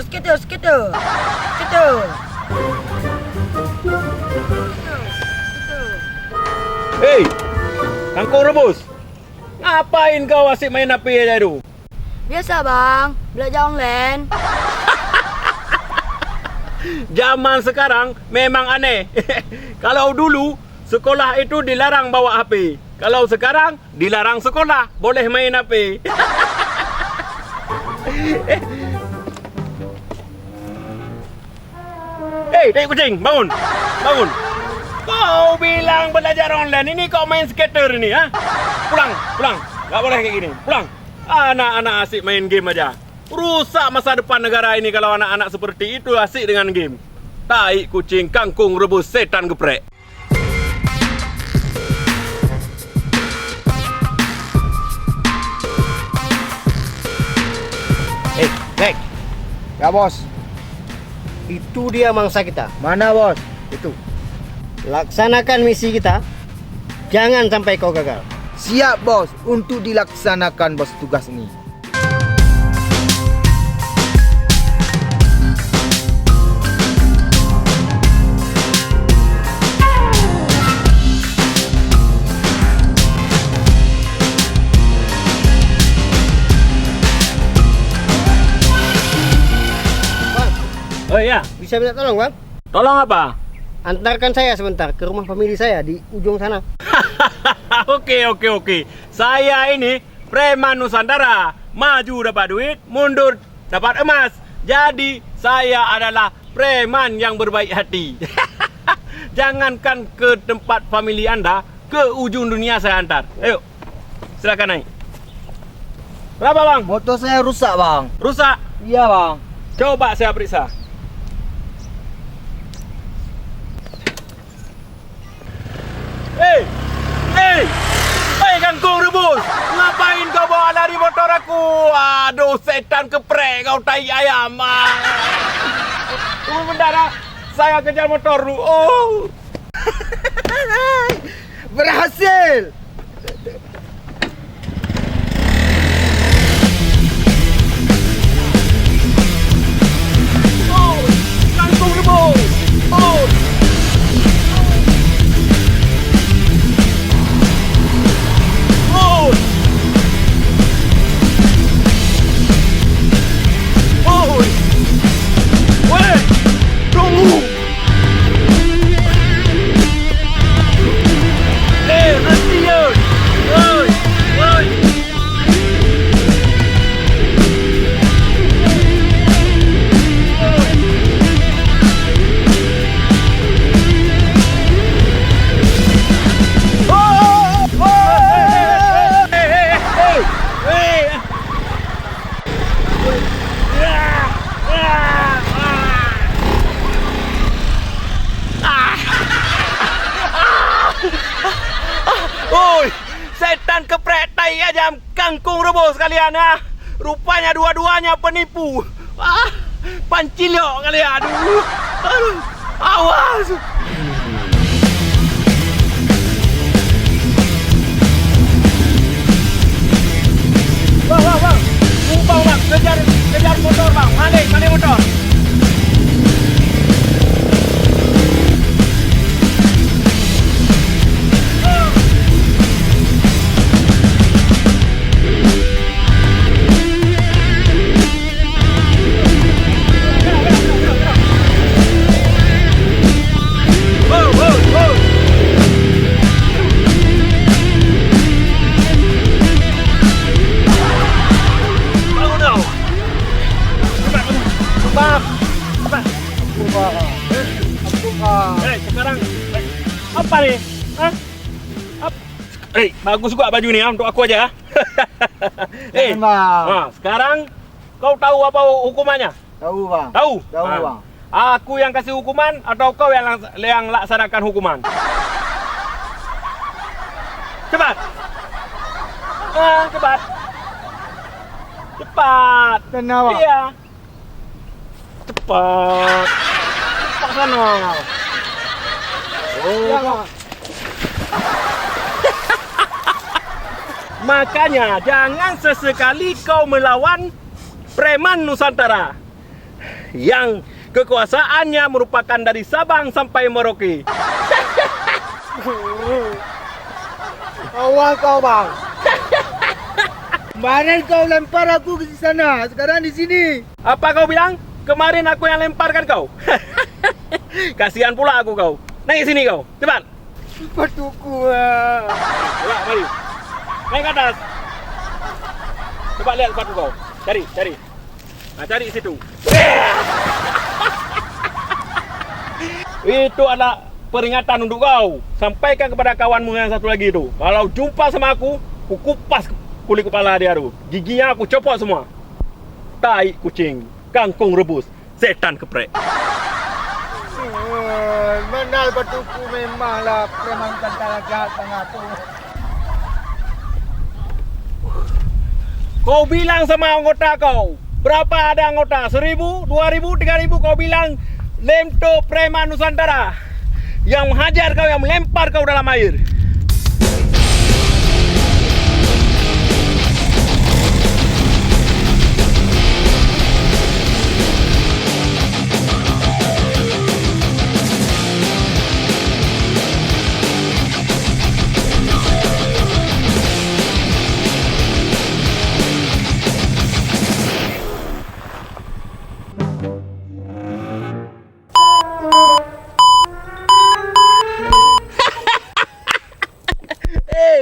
Skater. Hei, kangkung rebus. Ngapain kau asyik main api aja tu? Biasa bang, belajar online. Zaman sekarang memang aneh. Kalau dulu sekolah itu dilarang bawa HP. Kalau sekarang dilarang sekolah, boleh main HP. Hei, dek kucing, bangun. Kau bilang belajar online, ini kau main skater ini, ha? Pulang. Gak boleh kayak gini, pulang. Anak-anak asik main game aja. Rusak masa depan negara ini kalau anak-anak seperti itu asik dengan game. Tai kucing, kangkung rebus, setan geprek. Nek. Ya bos. Itu dia mangsa kita. Mana bos? Itu. Laksanakan misi kita. Jangan sampai kau gagal. Siap bos, untuk dilaksanakan bos tugas ini. Oh iya, Bisa minta tolong bang? tolong apa? Antarkan saya sebentar ke rumah famili saya di ujung sana. Oke. Saya ini preman Nusantara. Maju dapat duit, mundur dapat emas. Jadi saya adalah preman yang berbaik hati. Jangankan ke tempat famili Anda, ke ujung dunia saya antar. Ayo, silakan naik. Berapa bang? Motor saya rusak bang. Rusak? Iya bang. Coba saya periksa. Hei kangkung rebus, ngapain kau bawa lari motor aku? Aduh, setan keprek kau, tai ayam. Tunggu bentar, saya kejar motor dulu. Oh. Berhasil. Oh, kangkung rebus. Oh. Oi, setan keprek, tai ayam, kangkung rebus kalian ah. Rupanya dua-duanya penipu. Pancilok kalian. Aduh, awas. Bang. Umpang bang, kejar motor bang. Balik motor. Sekarang apa nih? Hah? Bagus juga baju nih untuk aku aja. Sekarang kau tahu apa hukumannya? Tahu bang. Tahu Bang. Aku yang kasih hukuman atau kau yang laksanakan hukuman? Cepat. Cepat. Kenapa? Iya. Cepat sana. Oh. Makanya jangan sesekali kau melawan preman Nusantara. yang kekuasaannya merupakan dari Sabang sampai Merauke. Awal kau bang. Kemarin kau lempar aku ke sana, sekarang di sini. Apa kau bilang? Kemarin aku yang lemparkan kau. Kasihan pula aku kau. Naik sini kau, cepat. Patuku. Ya, mari. Naik ke atas. Coba lihat sepatu kau. Cari. Nah, cari situ. Itu adalah peringatan untuk kau. Sampaikan kepada kawanmu yang satu lagi itu. Kalau jumpa sama aku kupas kulit kepala dia tu. Giginya aku copot semua. Tai kucing, kangkung rebus, setan keprek. Menal patuku memanglah preman kantara jahat sangat tu. Kau bilang sama anggota kau, berapa ada anggota? 1,000, 2,000, 3,000 kau bilang Lemto Preman Nusantara yang menghajar kau, yang melempar kau dalam air.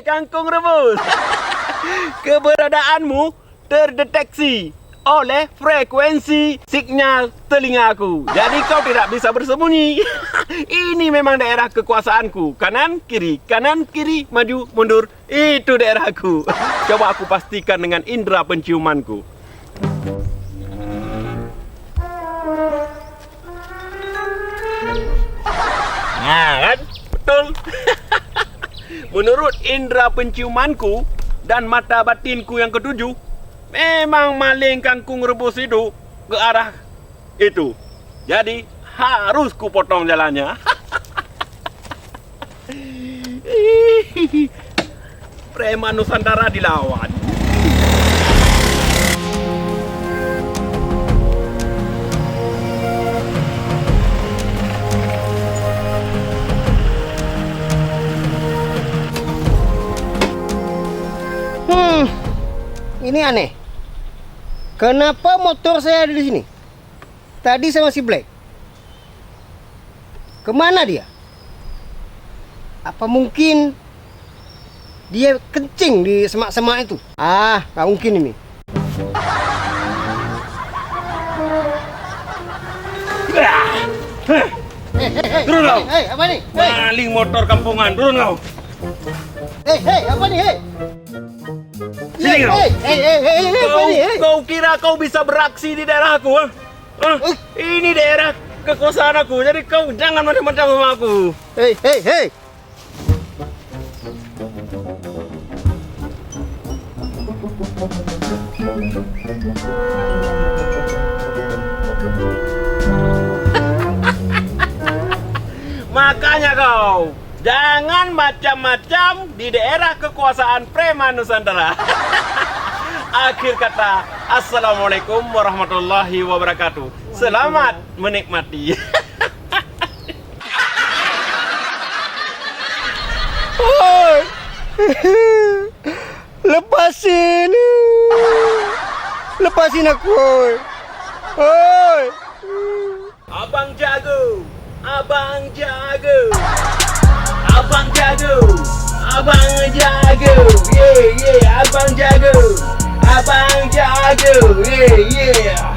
Kangkung rebus. Keberadaanmu terdeteksi oleh frekuensi sinyal telingaku. Jadi kau tidak bisa bersembunyi. Ini memang daerah kekuasaanku. Kanan, kiri, maju, mundur. Itu daerahku. Coba aku pastikan dengan indera penciumanku. Nah, kan? Betul. Menurut indera penciumanku dan mata batinku yang ketujuh, memang maling kangkung rebus itu ke arah itu. Jadi harus ku potong jalannya. Preman Nusantara dilawan. Ini aneh. Kenapa motor saya ada di sini? Tadi saya masih black. Kemana dia? Apa mungkin dia kencing di semak-semak itu? Nggak mungkin ini. Turun kau. Hei, apa nih? Maling motor kampungan, turun kau. Hei, apa nih? Hei. Sini kau. Kau kira kau bisa beraksi di daerahku? Ini daerah kekuasaan aku, jadi kau jangan macam-macam sama aku. Hei. Makanya kau jangan macam-macam di daerah kekuasaan Preman Nusantara. Akhir kata, Assalamualaikum warahmatullahi wabarakatuh. Selamat menikmati. Lepasin aku. Abang jago. Abang jago. Abang jago. Abang jago. Yeah. Abang jago. Abang jago. Yeah.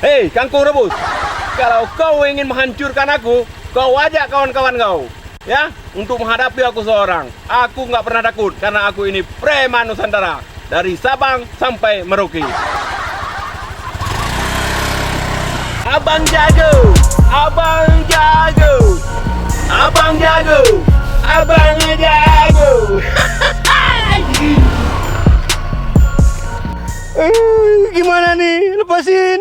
Hei, kangkung rebus. Kalau kau ingin menghancurkan aku, kau ajak kawan-kawan kau. Ya, untuk menghadapi aku seorang. Aku nggak pernah takut karena aku ini Preman Nusantara. Dari Sabang sampai Merauke. Abang jago. Abang jago. Abang jago. Abang jago. Gimana nih? Lepasin.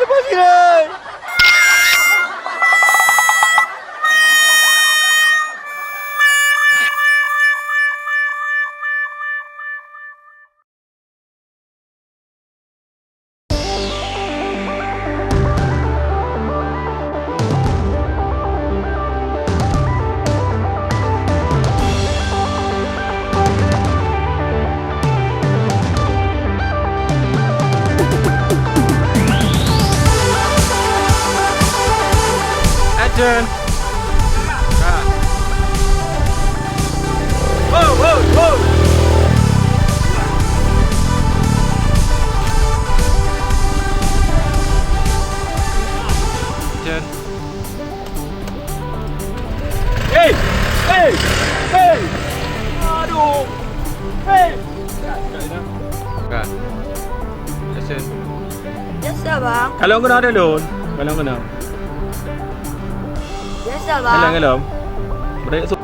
Lepasin. Action. Wow, wow, wow. Action. Hey, hey, hey. Aduh. Hey. Kan. Action. Biasa bang. Kalau kena ada lon. Kalau kena. Biasa bang. Kalau. Break.